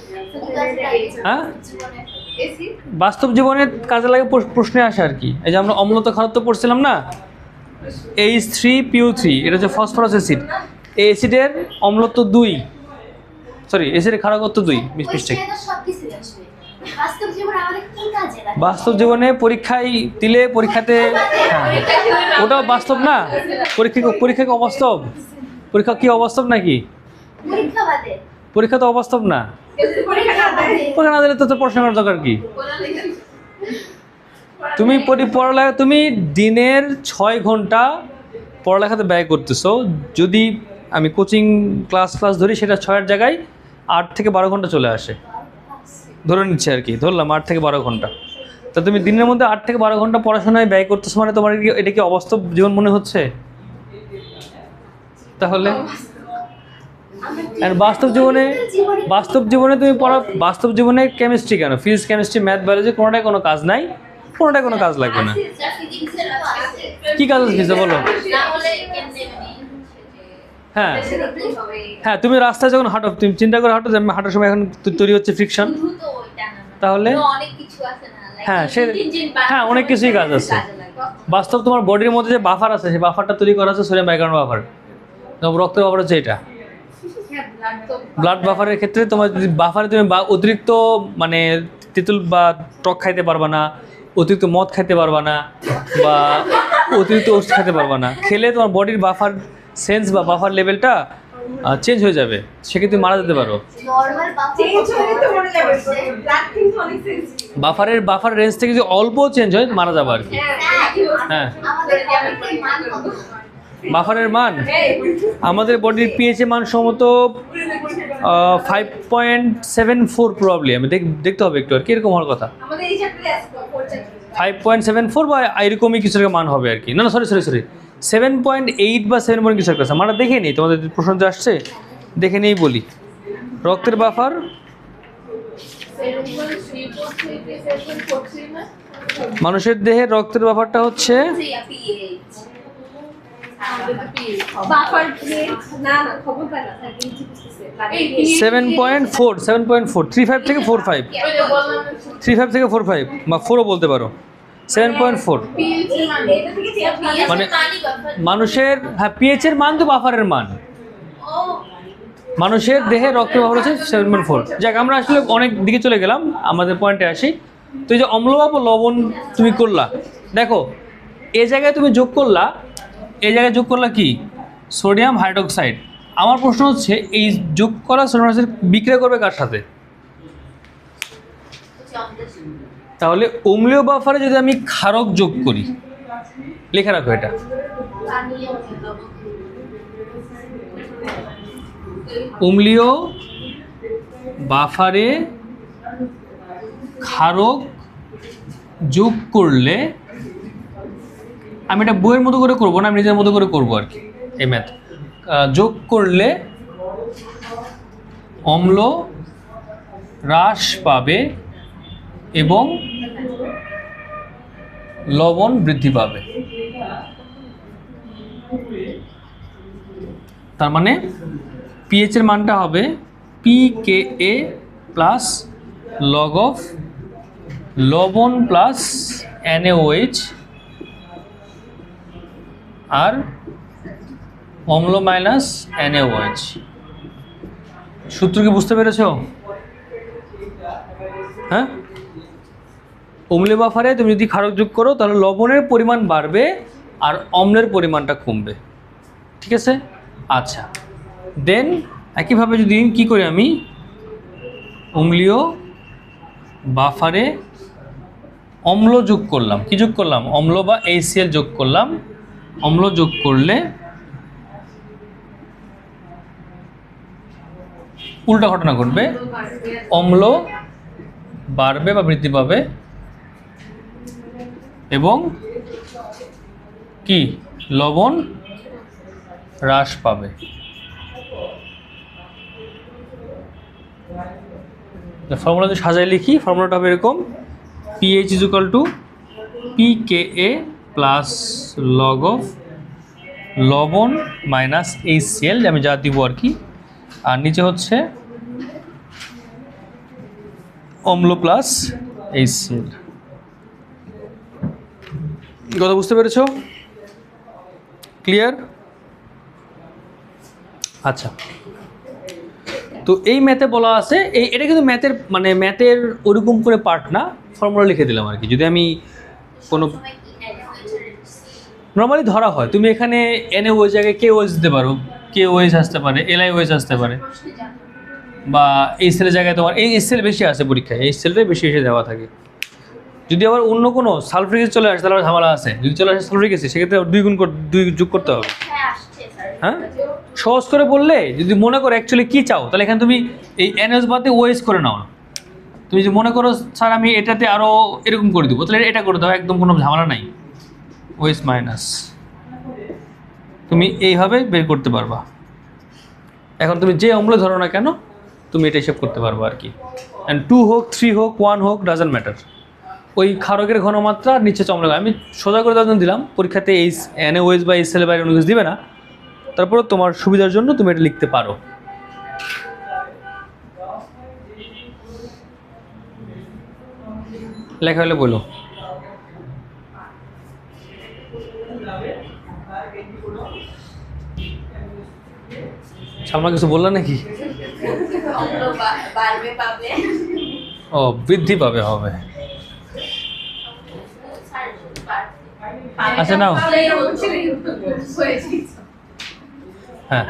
হ্যাঁ, বাস্তব জীবনে কাজে লাগে, প্রশ্নে আসে আর কি। এই যে আমরা অম্লতা খারাপ তো পড়ছিলাম না, H3PO3 এটা হচ্ছে ফসফরাস অ্যাসিড। এই অ্যাসিডের অম্লত্ব 2, সরি অ্যাসিডের ক্ষারকত্ব 2, মিস্টেক। বাস্তব জীবনে পরীক্ষায় দিলে পরীক্ষাতে, হ্যাঁ ওটাও বাস্তব না, পরীক্ষা কি অবাস্তব? পরীক্ষা কি অবাস্তব নাকি? পরীক্ষা তো অবাস্তব না, পরীক্ষা না দিলে তো পড়াশোনা করার দরকার কি? তুমি পড়ালেখা, তুমি দিনের 6 ঘন্টা পড়ালেখাতে ব্যয় করতেছো, যদি আমি কোচিং ক্লাস ধরি সেটা 6-এর জায়গায় 8 থেকে 12 ঘন্টা চলে আসে, ধরে নিচ্ছে আর কি, ধরলাম 8 থেকে 12 ঘন্টা। তা তুমি দিনের মধ্যে 8 থেকে 12 ঘন্টা পড়াশোনায় ব্যয় করতেছো, মানে তোমার এটা কি অবাস্তব জীবন মনে হচ্ছে? তাহলে আর বাস্তব জীবনে তুমি বাস্তব জীবনে কেমিস্ট্রি কেন, ফিজিক্স কেমিস্ট্রি ম্যাথ বায়োলজি কোনোটাই কোনো কাজ নাই, কোনোটাই কোনো কাজ লাগবে না। কি কাজ আছে বলো? হ্যাঁ হ্যাঁ, তুমি রাস্তায় যখন হাঁটো, তুমি চিন্তা করে হাঁটো যে আমি হাঁটার সময় এখন তৈরি হচ্ছে ফ্রিকশন, তাহলে হ্যাঁ হ্যাঁ অনেক কিছুই কাজ আছে। বাস্তব তোমার বডির মধ্যে যে বাফার আছে, সেই বাফারটা তৈরি করা আছে সোডিয়াম বাইকার্বনেট বাফার, রক্তের বাফার হচ্ছে এটা। ব্লাড বাফারের ক্ষেত্রে তোমার যদি বাফারে তুমি অতিরিক্ত মানে তেঁতুল বা টক খাইতে পারবা না, অতিরিক্ত মদ খাইতে পারবা না, বা অতিরিক্ত ওষুধ খেতে পারবা না, খেলে তোমার বডির বাফার সেন্স বা বাফার লেভেলটা চেঞ্জ হয়ে যাবে, সেক্ষেত্রে মারা যেতে পারো। বাফার রেঞ্জ থেকে যদি অল্প চেঞ্জ হয় মারা যাবে আর কি। হ্যাঁ বাফারের মান আমাদের বডির পিএইচ এর মান সম্ভবত 5.74 প্রবাবলি, আমি দেখতে হবে একটু আর কি, এরকম হওয়ার কথা 5.74 বা এরকমই কিছু মান হবে আর কি। না না সরি 7.8 বা 7 পয়েন্ট কিছু একটা, আমরা দেখে নিই, তোমাদের প্রশ্ন যে আসছে দেখে নিই বলি। রক্তের বাফার মানুষের দেহের রক্তের বাফারটা হচ্ছে 7.4 35 থেকে 45 বা 4ও বলতে পারো। 7.4 মানে মানুষের, হ্যাঁ পিএইচ এর মান তো বাফারের মান, মানুষের দেহে রক্তের বাফার হচ্ছে 7.4। যাক আমরা আসলে অনেক দিকে চলে গেলাম, আমাদের পয়েন্টে আসি। তো এই যে অম্ল বা লবণ তুমি করলা, দেখো এই জায়গায় তুমি যোগ করলা, এই জায়গায় যোগ করলা কি সোডিয়াম হাইড্রোক্সাইড। আমার প্রশ্ন হচ্ছে এই যোগ করা সোডিয়াম হাইড্রোক্সাইড বিক্রিয়া করবে কার সাথে? তাহলে অম্লীয় বাফারে যদি আমি ক্ষারক যোগ করি, লিখে রাখো এটা, অম্লীয় বাফারে ক্ষারক যোগ করলে, আমি এটা বইয়ের মতো করে করবো না, আমি নিজের মতো করে করবো আর কি এই ম্যাথ। যোগ করলে অম্ল হ্রাস পাবে এবং লবণ বৃদ্ধি পাবে। তার মানে পিএইচ এর মানটা হবে pKa প্লাস লগ অফ লবণ প্লাস NaOH আর অম্ল মাইনাস NaOH। সূত্র কি বুঝতে পেরেছো? হ্যাঁ, অম্লীয় বাফারে তুমি যদি ক্ষারক যোগ করো তাহলে লবণের পরিমাণ বাড়বে আর অম্লের পরিমাণটা কমবে, ঠিক আছে? আচ্ছা, দেন একইভাবে যদি কি করি, আমি অম্লীয় বাফারে অম্ল যোগ করলাম, কি যোগ করলাম? অম্ল বা HCl যোগ করলাম। অম্ল যোগ করলে উল্টা ঘটনা ঘটবে, অম্ল বাড়বে বা বৃদ্ধি পাবে এবং কি লবণ হ্রাস পাবে। ফর্মুলা যদি সাজাই লিখি, ফর্মুলাটা হবে এরকম, pH = pKa plus log of লবণ মাইনাস HCl, আমি যা দিব আর কি, আর নিচে হচ্ছে অম্ল প্লাস HCl। কথা বুঝতে পেরেছো? ক্লিয়ার? আচ্ছা, তো এই ম্যাথে বলা আছে এটা কিন্তু ম্যাথের মানে ম্যাথের ওরকম করে পার্ট না, ফর্মুলা লিখে দিলাম আর কি। যদি আমি কোনো নর্মালি ধরা হয়, তুমি এখানে এনএ ওই জায়গায় কে ওয়েজ দিতে পারো, কে ওয়েজ আসতে পারে, এলআই ওয়েজ আসতে পারে, বা এই সেলের জায়গায় তোমার এই সেল বেশি আসে পরীক্ষায়, এই সেলটাই বেশি এসে দেওয়া থাকে। যদি আবার অন্য কোনো সালফ্রিক চলে আসে তাহলে ঝামেলা আছে। যদি চলে আসে সালফ্রিক অ্যাসিড সেক্ষেত্রে 2 যোগ করতে হবে। হ্যাঁ, সহজ করে বললে যদি মনে করো অ্যাকচুয়ালি কী চাও তাহলে এখানে তুমি এই এনএস বাদে ওয়েজ করে নাও না। তুমি যদি মনে করো স্যার আমি এটাতে আরও এরকম করে দেবো, তাহলে এটা করে দাও, একদম কোনো ঝামেলা নাই। ওয়েস মাইনাস তুমি এইভাবে বের করতে পারবা। এখন তুমি যে অম্ল ধরো না কেন তুমি এটা হিসেব করতে পারবো আর কি। অ্যান্ড 2 হোক 3 হোক 1 হোক ডাজন্ট ম্যাটার। ওই ক্ষারকের ঘনমাত্রা নিচে চমড়া, আমি সোজা করে দাজন দিলাম, পরীক্ষাতে এই এনএ ওয়েজ বা এই সেলের বাইরে অন্য কিছু দিবে না। তারপরে তোমার সুবিধার জন্য তুমি এটা লিখতে পারো। লেখা হলে বলো। সামনে কিছু বললা নাকি? ও বৃদ্ধি পাবে হবে। আচ্ছা নাও, হ্যাঁ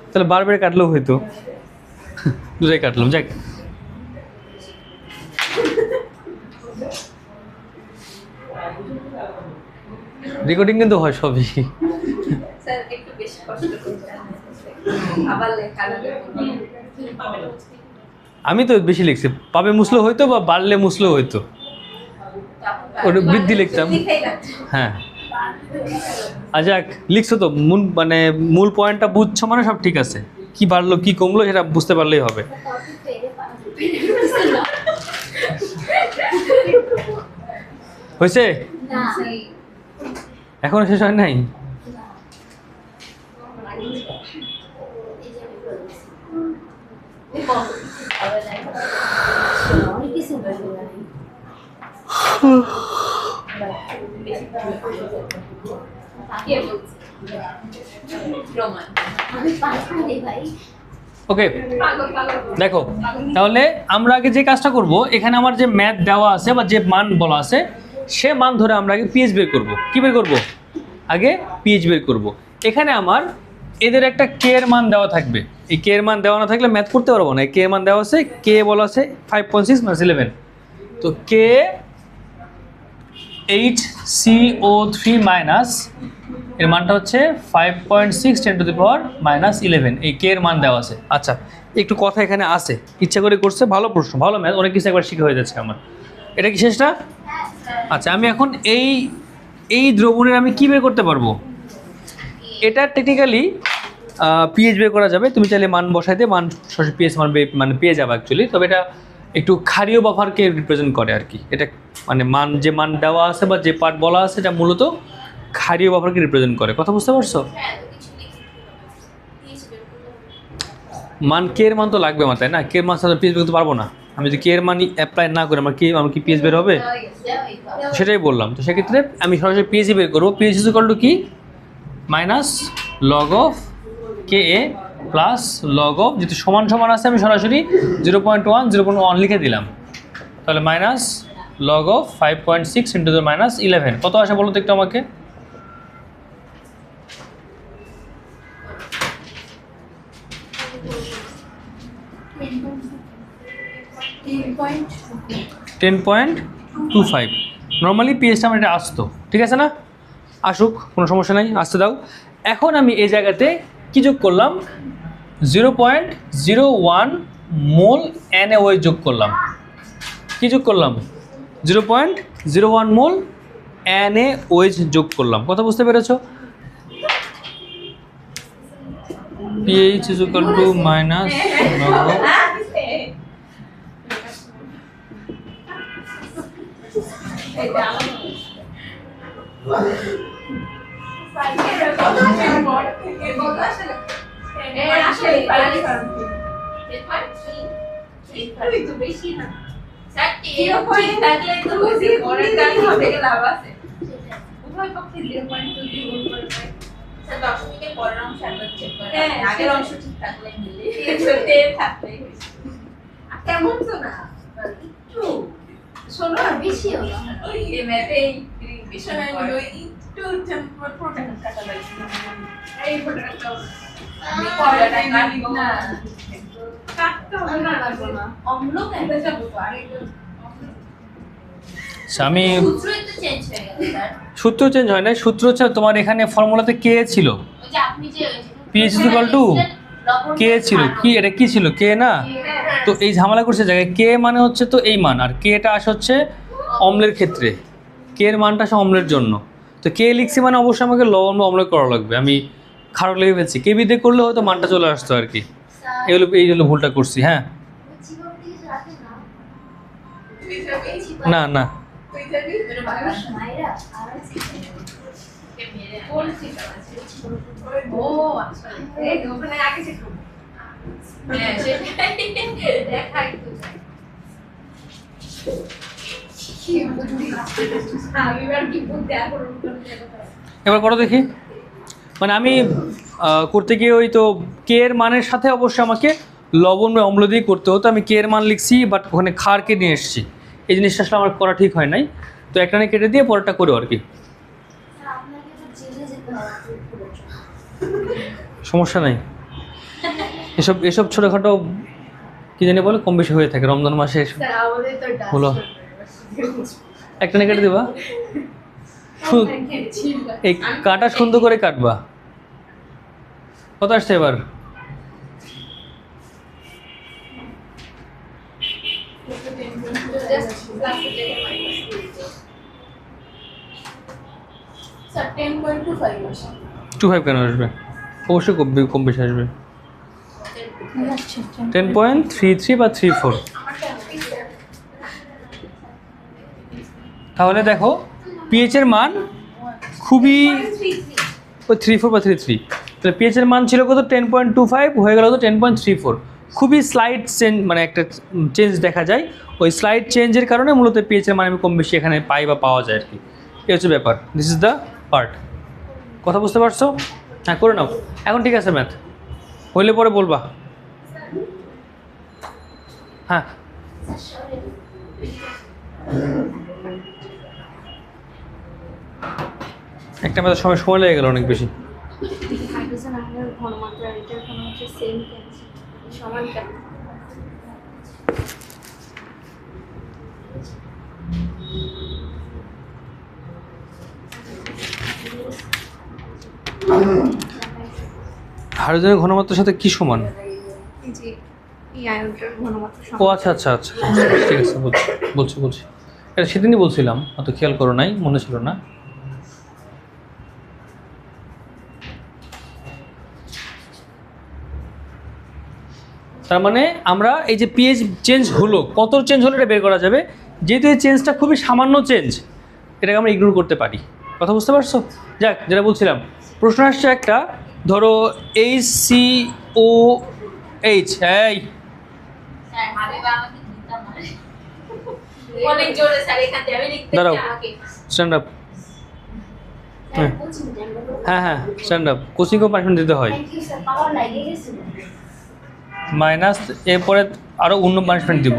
তাহলে বারবার কাটলেও হয়তো, দুটাই কাটলাম। যাক, রেকর্ডিং কিন্তু হয় সবই। আমি তো বেশি লিখছি, পাবে মুসলো হইতো বা বাড়লে মুসলো হইতো, ওটা বৃদ্ধি লিখতাম। হ্যাঁ আচ্ছা লিখছো তো, মানে মূল পয়েন্টটা বুঝছো মানে সব ঠিক আছে। কি বাড়লো কি কমলো সেটা বুঝতে পারলেই হবে। হয়েছে? এখনো শেষ হয় নাই? ওকে দেখো, তাহলে আমরা আগে যে কাজটা করব, এখানে আমার যে ম্যাথ দেওয়া আছে বা যে মান বলা আছে সে মান ধরে আমরা আগে পিএইচ বের করব। কি বের করব? আগে পিএইচ বের করব। এখানে আমার এদের একটা কে এর মান দেওয়া থাকবে। এই কে এর মান দেওয়া না থাকলে ম্যাথ করতে পারবো না। কে এর মান দেওয়া আছে, কে বলা আছে 5.6 - 11। তো কে HCO3 মাইনাস এর মানটা হচ্ছে 5.6 × 10⁻11। এই কে এর মান দেওয়া আছে। আচ্ছা একটু কথা এখানে আছে, ইচ্ছা করে করছে, ভালো প্রশ্ন, ভালো ম্যাথ, অনেক কিছু একবার শিখে হয়ে যাচ্ছে আমার। এটা কি শেষটা? আচ্ছা আমি এখন এই দ্রবণের আমি কী বের করতে পারবো? এটা টেকনিক্যালি পিএইচ বের করা যাবে। তুমি চাইলে মান বসাইতে মান সরাসরি পিএইচ মান মানে পেয়ে যাবে অ্যাকচুয়ালি। তবে এটা একটু ক্ষারীয় বাফারকে রিপ্রেজেন্ট করে আর কি। এটা মানে যে মান দেওয়া আছে বা যে পার্ট বলা আছে এটা মূলত ক্ষারীয় বাফারকে রিপ্রেজেন্ট করে। কথা বুঝতে পারছো? মান কে এর মান তো লাগবে আমার, তাই না? কে এর মান সাথে পিএইচ বের করতে পারবো না। আমি যদি কে এর মানই অ্যাপ্লাই না করি আমার কি পিএইচ বের হবে? সেটাই বললাম। তো সেক্ষেত্রে আমি সরাসরি পিএইচ বের করবো। পিএইচ ইজ ইকুয়াল টু কি? Minus log of K A plus log of, যেহেতু সমান সমান আছে আমি সরাসরি 0.1 0.1 লিখে দিলাম। তাহলে মাইনাস লগ অফ 5.6 × 10⁻11। কত আসে বলো তো একটু আমাকে? 10.25। নর্মালি পিএইচটা আমার এটা আসতো, ঠিক আছে না? আসুক, কোনো সমস্যা নাই, আসতে দাও। এখন আমি এই জায়গাতে কি যোগ করলাম? 0.01 মোল NaOH যোগ করলাম। কি যোগ করলাম? 0.01 মোল NaOH যোগ করলাম। কথা বুঝতে পেরেছো? pH is equal to minus log of sir দশমিকের পরের অংশ একবার চেক করে আগের অংশ ঠিক থাকলে মিলে ছোটে থাকলে কেমন তো না একটু শোনো বেশি হলো ওই ম্যাথে বিষয় ওই একটু প্রোটেক্ট কাটা লাগছে এই প্রোটেক্ট আমি কয়টা কাটবো না কাটতে হবে না অম্ল কেটে যাব তো আরেকবার আমি সূত্রই তো চেঞ্জ হয়ে গেল স্যার সূত্র চেঞ্জ হয় না, সূত্র হচ্ছে তোমার এখানে ফর্মুলাতে কে ছিল, ওই যে আপনি যে pH কে ছিল, কি এটা কি ছিল কে না, তো এই ঝামেলা করছে জায়গায় কে মানে হচ্ছে তো এই মান, আর কেটা আসে হচ্ছে অম্লের ক্ষেত্রে, কে এর মানটা আসে অম্লের জন্য, তো কে লিখছি মানে অবশ্যই আমাকে লবণ বা অম্ল করা লাগবে, আমি খারাপ লেগে ফেলছি, কেবি দিয়ে করলে হয়তো মানটা চলে আসতো আর কি, এই হলো ভুলটা করছি। হ্যাঁ না না তুই যাবি মাইরা আর কে মেরে কোন ঠিক আছে ও আচ্ছা এই ওখানে আগে চেক করব হ্যাঁ সেটাই দেখাই তো যায় কি বুদ্ধি আমি আর কি বুদ্ধি আর করব এবার করো দেখি, মানে আমি করতে গিয়ে ওই তো কে এর মানের সাথে অবশ্যই আমাকে লবণ বা অম্ল দিয়ে করতে হতো, আমি কে এর মান লিখছি বাট ওখানে খারকে নিয়ে এসেছি, এই জিনিসটা আসলে আমার করা ঠিক হয় নাই, তো একটা কেটে দিয়ে পরেরটা করো আর কি, সমস্যা নাই, এসব ছোটোখাটো কি জানি বলে কম বেশি হয়ে থাকে রমজান মাসে এসব হলো, একটা কেটে দেবা, এই কাটা সুন্দর করে কাটবা, কত আসছে এবার, স্যার 10.25 আসে 25 কেন আসবে, অবশ্যই কম বেশি আসবে, 10.33 বা 34, তাহলে দেখো পিএইচ এর মান খুবই ওই 34 বা 33, তাহলে পিএইচ এর মান ছিল কত 10.25 হয়ে গেল তো 10.34, খুবই স্লাইড চেঞ্জ, মানে একটা চেঞ্জ দেখা যায়, ওই স্লাইড চেঞ্জের কারণে মূলত পিএইচ এর মান আমি কম বেশি এখানে পাই বা পাওয়া যায় আর কি, এই হচ্ছে ব্যাপার, দিস ইজ দ্য পার্ট, কথা বুঝতে পারছো, হ্যাঁ করে নাও এখন, ঠিক আছে ম্যাথ হইলে পরে বলবা, হ্যাঁ একটা ম্যাথের সময় লেগে গেল অনেক বেশি, হাইড্রোজেন আয়নের ঘনমাত্রা এটার কোনো হচ্ছে সেম কেন সমান কেন হাইড্রোজেনের ঘনমাত্রার সাথে কি সমান, এই যে এই আয়নটার ঘনমাত্রা ও সমান আচ্ছা আচ্ছা আচ্ছা ঠিক আছে বলছি এটা সেদিনই বলছিলাম, অত খেয়াল করো নাই, মনে ছিল না, তার মানে আমরা এই যে পিএইচ চেঞ্জ হলো, কত চেঞ্জ হলো এটা বের করা যাবে, যেহেতু এই চেঞ্জটা খুবই সামান্য চেঞ্জ, এটাকে আমরা ইগনোর করতে পারি, কথা বুঝতে পারছো, যাক যেটা বলছিলাম, প্রশ্ন আসছে একটা, ধরো HCOH, এই স্যার হাতে বাংলাতে দিতাম না অনেক জোরে স্যার এখানে আমি লিখতে দাঁড়াও চাই আগে স্ট্যান্ড আপ, হ্যাঁ স্ট্যান্ড আপ, কোচিংও পানিশমেন্ট দিতে হয়, মাইনাস এরপরে আরও অন্য পানিশমেন্ট দিব,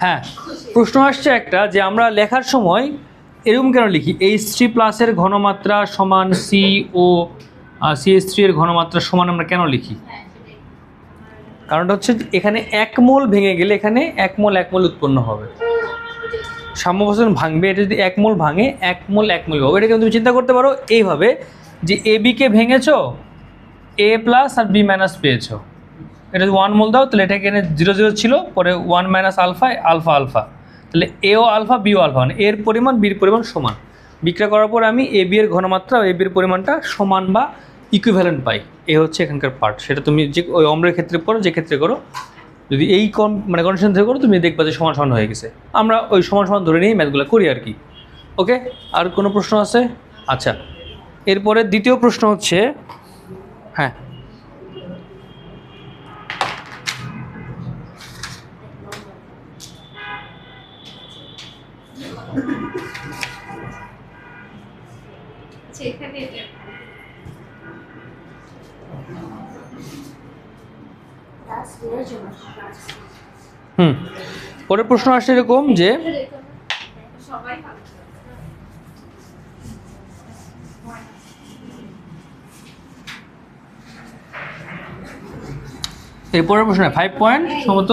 হ্যাঁ প্রশ্ন আসছে একটা যে আমরা লেখার সময় এরকম কেন লিখি, H3+ ঘনমাত্রা সমান CH3 এর ঘনমাত্রা সমান আমরা কেন লিখি, কারণটা হচ্ছে এখানে 1 মোল ভেঙে গেলে এখানে 1 মোল উৎপন্ন হবে, সাম্যবস্থান ভাঙবে, এটা যদি 1 মোল ভাঙে 1 মোল হবে, এটা কিন্তু তুমি চিন্তা করতে পারো এইভাবে যে AB-কে ভেঙেছো A+ আর B- পেয়েছো, এটা যদি 1 মোল দাও তাহলে এটা এখানে 0 ছিল, পরে 1 - আলফা, তাহলে এও আলফা বিও আলফা, মানে এর পরিমাণ বির পরিমাণ সমান, বিক্রিয়া করার পর আমি AB এর ঘনমাত্রা AB এর পরিমাণটা সমান বা ইকুইভ্যালেন্ট পাই, এ হচ্ছে এখানকার পার্ট, সেটা তুমি যে ওই অম্লের ক্ষেত্রে করো, যে ক্ষেত্রে করো, যদি এই কন্ডিশন থেকে করো তুমি দেখবা যে সমান হয়ে গেছে, আমরা ওই সমান ধরে নিয়েই ম্যাথগুলো করি আর কি, ওকে, আর কোনো প্রশ্ন আছে, আচ্ছা এরপরে দ্বিতীয় প্রশ্ন হচ্ছে, হ্যাঁ এখানে এটা পরের প্রশ্ন আসছে এরকম যে সবাই ভালো। এর পরের প্রশ্ন 5 পয়েন্ট সম্ভবত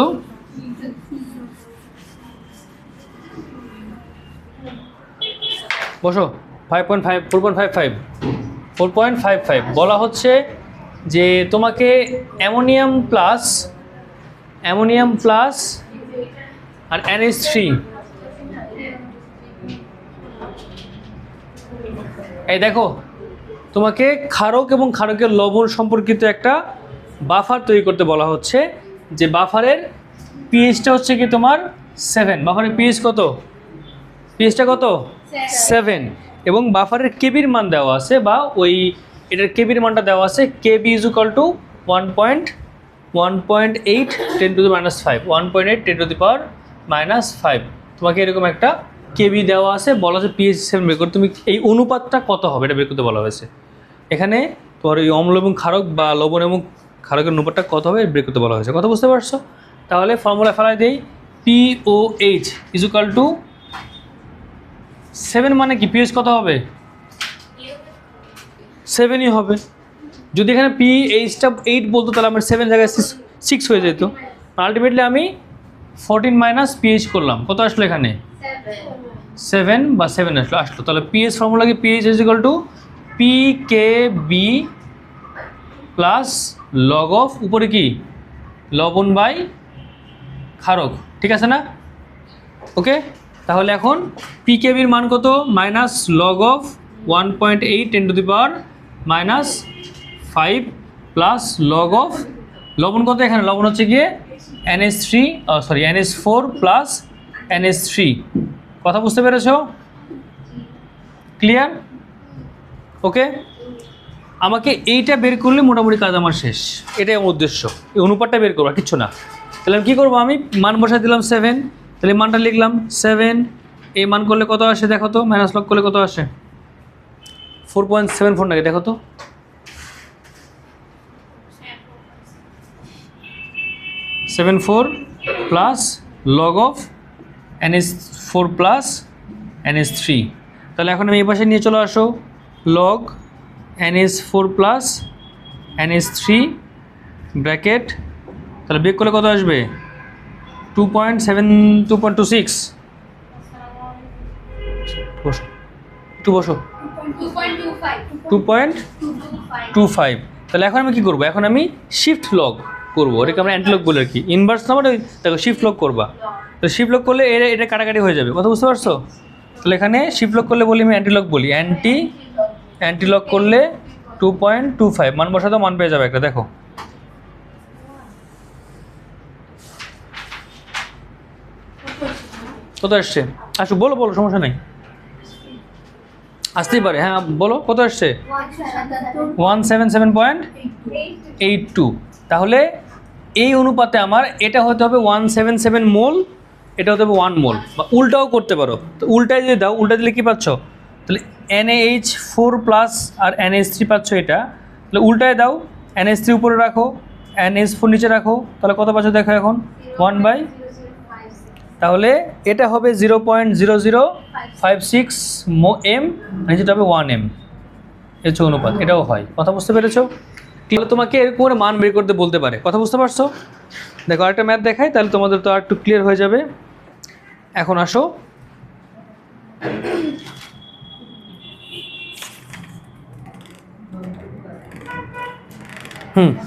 বসো 5.5 4.55 বলা হচ্ছে যে তোমাকে অ্যামোনিয়াম প্লাস আর NH3 এই দেখো তোমাকে ক্ষারক এবং ক্ষারকের লবণ সম্পর্কিত একটা বাফার তৈরি করতে বলা হচ্ছে, যে বাফারের পিএইচটা হচ্ছে কি তোমার 7, বাফারের পিএইচ কত, পিএইচটা কত 7, এবং বাফারের কেবির মান দেওয়া আছে, বা ওই এটার কেবির মানটা দেওয়া আছে Kb is equal to 1.8 10 to the minus 5, 1.8 10 to the power minus 5। তোমাকে এরকম একটা কেবি দেওয়া আছে, বলা আছে পিএইচ 7 বের করতে, তুমি এই অনুপাতটা কত হবে এটা বের করতে বলা হয়েছে। এখানে তোমার ওই অম্ল এবং ক্ষারক বা লবণ এবং ক্ষারকের অনুপাতটা কত হবে বের করতে বলা হয়েছে। কথা বুঝতে পারছো? তাহলে ফর্মুলা ফেলাই দেই, POH ইজ ইকুয়াল টু 7 মানে কি পিএইচ কত হবে 7ই হবে। যদি এখানে পিএইচটা 8 বলতো তাহলে আমার 7 জায়গায় 6 হয়ে যেত। আলটিমেটলি আমি 14 মাইনাস পিএইচ করলাম, কত আসলো এখানে 7 বা 7 আসলো। তাহলে পিএইচ ফর্মুলা কি, pH is equal two PKB plus log of উপরে কি লবণ বাই ক্ষারক, ঠিক আছে না? ওকে, তাহলে এখন পিকেবির মান কত, minus log of 1.8 10 to the power minus 5 plus log of লবণ কত, এখানে লবণ হচ্ছে গিয়ে NH4 প্লাস NH3। কথা বুঝতে পেরেছ? ক্লিয়ার? ওকে, আমাকে এইটা বের করলে মোটামুটি কাজ আমার শেষ, এটাই আমার উদ্দেশ্য, এই অনুপাতটা বের করবো, কিচ্ছু না। তাহলে আমি কী করবো, আমি মান বসাই দিলাম 7, তাহলে মানটা লিখলাম 7, এই মান করলে কত আসে দেখো তো, মাইনাস লগ করলে কত আসে 4.74 নাকি দেখো তো, 74 plus log of NH4 plus NH3। তাহলে এখন আমি এই পাশে নিয়ে চলে আসো, log NH4 plus NH3 bracket, তাহলে বিয়োগ করলে কত আসবে 2.26, বসো 2.25। তাহলে এখন আমি কী করবো, এখন আমি শিফট লগ করবো, এটাকে আমরা অ্যান্টি লগ বলি আর কি, ইনভার্স না মানে দেখো শিফট লগ করবা, তো শিফট লগ করলে এটা কাটাকাটি হয়ে যাবে। কথা বুঝতে পারছো? তাহলে এখানে শিফট লগ করলে বলি আমি অ্যান্টি লগ বলি, অ্যান্টি লগ করলে 2.25, মান বসাতে মান পেয়ে যাবে একটা, দেখো কত আসছে, আসো বলো সমস্যা নেই, আসতেই পারে, হ্যাঁ বলো কত আসছে 177.82। তাহলে এই অনুপাতে আমার এটা হতে হবে 177 মোল, এটা হতে হবে 1 মোল, বা উল্টাও করতে পারো। তো উল্টায় যদি দাও, উল্টা দিলে কী পাচ্ছ, তাহলে NaH4 প্লাস আর NH3 পাচ্ছ এটা, তাহলে উল্টায় দাও, NH3 উপরে রাখো, NH4 নিচে রাখো, তাহলে কত পাচ্ছ দেখো এখন 1 বাই, তাহলে এটা হবে 0.0056 m, যেটা হবে 1 m, এর হচ্ছে অনুপাত, এটাও হয়। কথা বুঝতে পেরেছো? তাহলে তোমাকে এরকম করে মান বের করতে বলতে পারে। কথা বুঝতে পারছো? দেখো আরেকটা ম্যাথ দেখাই, তাহলে তোমাদের তো আর একটু ক্লিয়ার হয়ে যাবে। এখন আসো,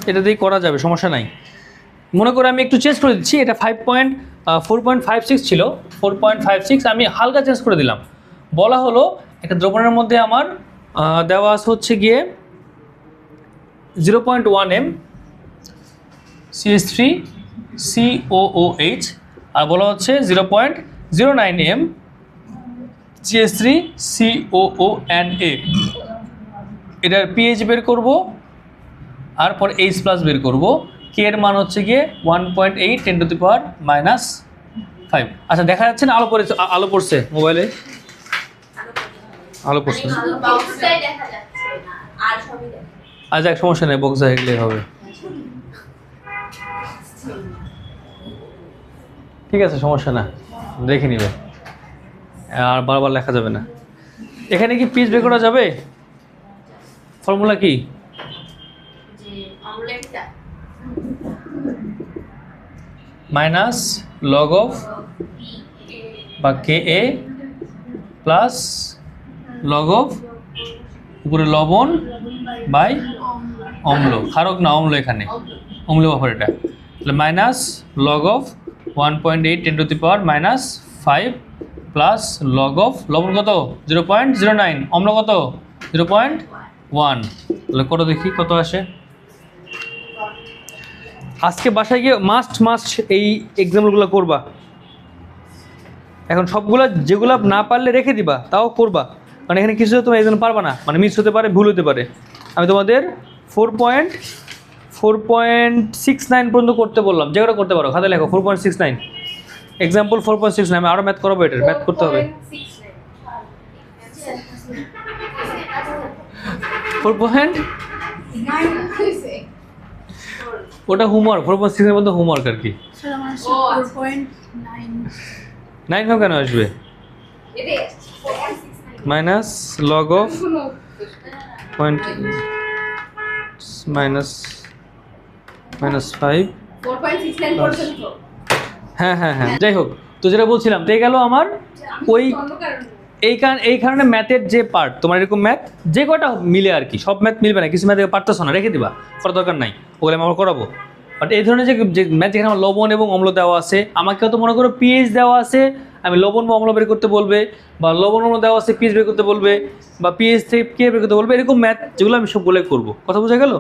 এটা দিয়ে করা যাবে, সমস্যা নাই। মনে করে আমি একটু চেঞ্জ করে দিচ্ছি, এটা 4.56 ছিল, 4.56 আমি হালকা চেঞ্জ করে দিলাম। বলা হলো একটা দ্রবণের মধ্যে আমার দেওয়া আছে হচ্ছে গিয়ে 0.1 m CH3 COOH, আর বলা হচ্ছে 0.09 m CH3 COONA। এটার পিএইচ বের করব, আর পর H প্লাস বের করব, কে এর মান হচ্ছে গিয়ে 1.8 10 টু দি পাওয়ার মাইনাস 5। আচ্ছা দেখা যাচ্ছে না, আলো পড়ছে মোবাইলে, আলো পড়ছে আজ এক সমস্যা নেই, বক্স হয়ে গেলেই হবে। ঠিক আছে, সমস্যা না, দেখে নিবে, আর বারবার লেখা যাবে না। এখানে কি পিচ বের করা যাবে? ফর্মুলা কি? যে অমলেটটা মাইনাস লগ অফ বা কে এ প্লাস লগ অফ উপরে লবণ বাই অম্ল, ক্ষারক না অম্ল, এখানে অম্ল বাফার এটা, তাহলে minus log of 1.8 10⁻⁻5 plus log of লবণ কত 0.09, অম্ল কত 0.1, তাহলে কত দেখি কত আসে। আজকে বাসায় গিয়ে মাস্ট এই এক্সাম্পলগুলো করবা। এখন সবগুলা যেগুলো না পারলে রেখে দিবা, তাও করবা, মানে এখানে কিছু তোমার এক্সাম্পল পারবা না, মানে মিস হতে পারে, ভুল হতে পারে। আমি তোমাদের 4.69 পর্যন্ত করতে বললাম, যেগুলো করতে পারো খাতায় লেখো 4.69 এক্সাম্পল 4.69। আমি আরও ম্যাথ করাবো, এটার ম্যাথ করতে হবে 4. ওটা হোমওয়ার্ক, 4.6 এর মধ্যে হোমওয়ার্ক আর কি। 9 ভাগ কেন আসবে? Minus log of point minus 5। হ্যাঁ, যাই হোক, তো যেটা বলছিলাম, তো গেল আমার ওই এই কারণে ম্যাথের যে পার্ট, তোমার এরকম ম্যাথ যে কটা মিলে আর কি, সব ম্যাথ মিলবে না, কিছু ম্যাথ পারতেছো না, রেখে দিবা, করার দরকার নাই, ওগুলো আমি আমার করাবো। বাট এই ধরনের যে ম্যাথ যেখানে আমার লবণ এবং অম্ল দেওয়া আছে, আমাকে হয়তো মনে করো পিএইচ দেওয়া আছে, আমি লবণ বা অম্ল বের করতে বলবে, বা লবণ অম্ল দেওয়া আছে পিএইচ বের করতে বলবে, বা পিএইচ থেকে কে বের করতে বলবে, এরকম ম্যাথ যেগুলো আমি সবগুলোই করবো, কথা বোঝা গেল।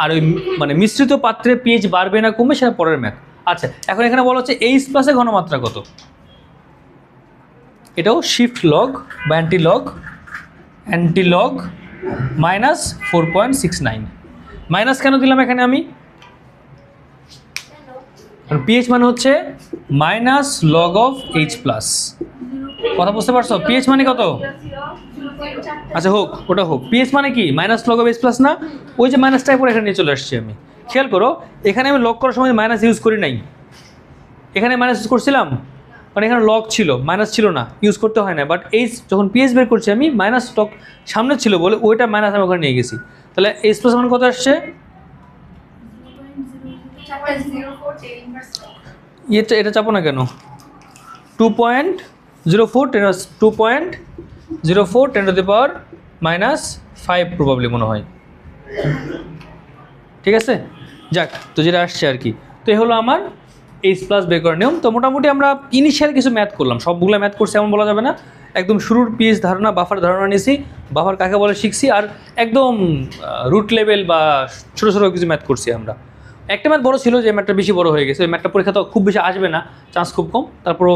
আর ওই মানে মিশ্রিত পাত্রে পিএইচ বাড়বে না কমবে, সেটা পরের ম্যাথ। আচ্ছা, এখন এখানে বলা হচ্ছে এইচ প্লাসে ঘনমাত্রা কত, এটাও শিফট লগ বা অ্যান্টি লগ মাইনাস 4.69। মাইনাস কেন দিলাম এখানে আমি? পিএইচ মানে হচ্ছে minus log of H plus, কথা বুঝতে পারছো? পিএইচ মানে কত? আচ্ছা হোক, ওটা হোক। পিএইচ মানে কি? Minus log of H plus না? ওই যে মাইনাসটাই পরে এখানে নিয়ে চলে আসছি আমি। খেয়াল করো, এখানে আমি লগ করার সময় মাইনাস ইউজ করি নাই, এখানে মাইনাস ইউজ করছিলাম, মানে এখানে লগ ছিল, মাইনাস ছিল না, ইউজ করতে হয় না। বাট এইচ যখন পিএইচ বের করছি আমি, মাইনাস লগ সামনে ছিল বলে ওইটা মাইনাস আমি ওখানে নিয়ে গেছি। তাহলে এইচ প্লাস মানে কত আসছে? এটা চাপো না কেন? 2.04 10⁻⁻5 প্রবাবলি মনে হয়, ঠিক আছে। যাক, তো যেটা আসছে আর কি, তো এই হলো আমার এইচ প্লাস বের করার নিয়ম। তো মোটামুটি আমরা ইনিশিয়াল কিছু ম্যাথ করলাম, সবগুলো ম্যাথ করছি এমন বলা যাবে না, একদম শুরুর পিএইচ ধারণা, বাফার ধারণা নিয়েছি, বাফার কাকে বলে শিখছি, আর একদম রুট লেভেল বা ছোটো ছোটো কিছু ম্যাথ করছি আমরা। একটা ম্যাথ বড় ছিল, যে ম্যাথটা বেশি বড় হয়ে গেছে, ওই ম্যাথটা পরীক্ষা তো খুব বেশি আসবে না, চান্স খুব কম, তারপরও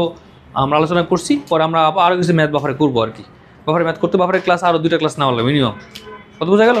আমরা আলোচনা করছি, পরে আমরা আরও কিছু ম্যাথ বাফারে করবো আর কি। বাফারে ম্যাথ করতে বাফারের ক্লাস আরও 2টা ক্লাস নেওয়া হলো মিনিমাম, কত বোঝা গেল?